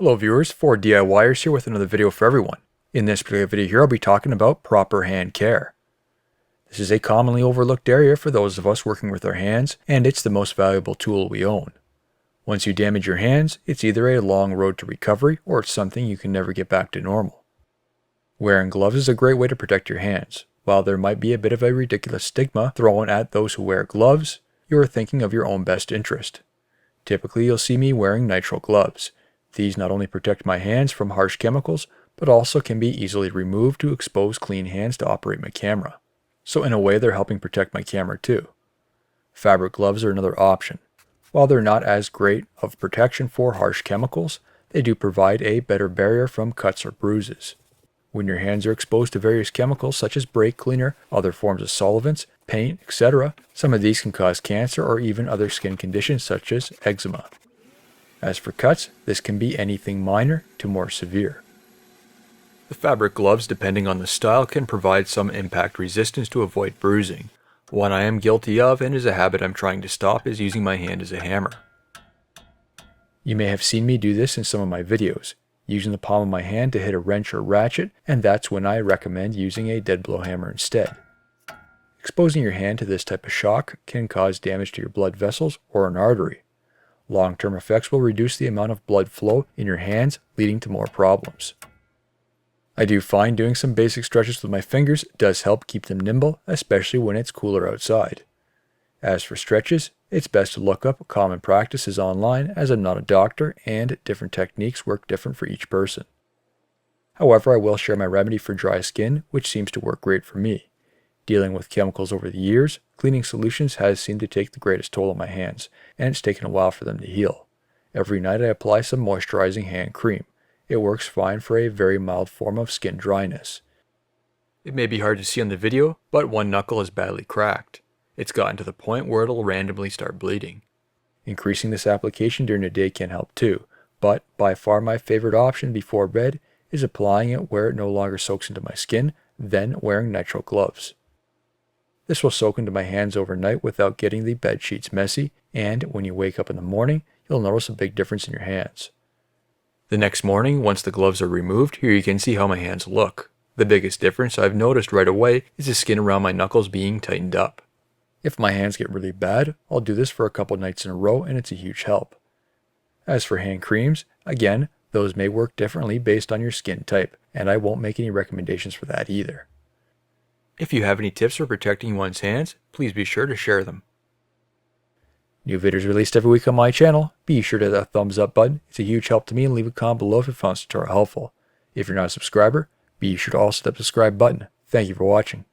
Hello viewers, 4DIYers here with another video for everyone. In this particular video here, I'll be talking about proper hand care. This is a commonly overlooked area for those of us working with our hands, and it's the most valuable tool we own. Once you damage your hands, it's either a long road to recovery or it's something you can never get back to normal. Wearing gloves is a great way to protect your hands. While there might be a bit of a ridiculous stigma thrown at those who wear gloves, you are thinking of your own best interest. Typically, you'll see me wearing nitrile gloves. These not only protect my hands from harsh chemicals, but also can be easily removed to expose clean hands to operate my camera. So in a way, they're helping protect my camera too. Fabric gloves are another option. While they're not as great of protection for harsh chemicals, they do provide a better barrier from cuts or bruises. When your hands are exposed to various chemicals such as brake cleaner, other forms of solvents, paint, etc., some of these can cause cancer or even other skin conditions such as eczema. As for cuts, this can be anything minor to more severe. The fabric gloves, depending on the style, can provide some impact resistance to avoid bruising. One I am guilty of, and is a habit I'm trying to stop, is using my hand as a hammer. You may have seen me do this in some of my videos, using the palm of my hand to hit a wrench or ratchet, and that's when I recommend using a dead blow hammer instead. Exposing your hand to this type of shock can cause damage to your blood vessels or an artery. Long-term effects will reduce the amount of blood flow in your hands, leading to more problems. I do find doing some basic stretches with my fingers does help keep them nimble, especially when it's cooler outside. As for stretches, it's best to look up common practices online, as I'm not a doctor and different techniques work different for each person. However, I will share my remedy for dry skin, which seems to work great for me. Dealing with chemicals over the years, cleaning solutions has seemed to take the greatest toll on my hands, and it's taken a while for them to heal. Every night I apply some moisturizing hand cream. It works fine for a very mild form of skin dryness. It may be hard to see on the video, but one knuckle is badly cracked. It's gotten to the point where it'll randomly start bleeding. Increasing this application during the day can help too, but by far my favorite option before bed is applying it where it no longer soaks into my skin, then wearing nitrile gloves. This will soak into my hands overnight without getting the bed sheets messy, and when you wake up in the morning, you'll notice a big difference in your hands. The next morning, once the gloves are removed, here you can see how my hands look. The biggest difference I've noticed right away is the skin around my knuckles being tightened up. If my hands get really bad, I'll do this for a couple nights in a row and it's a huge help. As for hand creams, again, those may work differently based on your skin type, and I won't make any recommendations for that either. If you have any tips for protecting one's hands, please be sure to share them. New videos released every week on my channel. Be sure to hit that thumbs up button. It's a huge help to me, and leave a comment below if you found this tutorial helpful. If you're not a subscriber, be sure to also hit the subscribe button. Thank you for watching.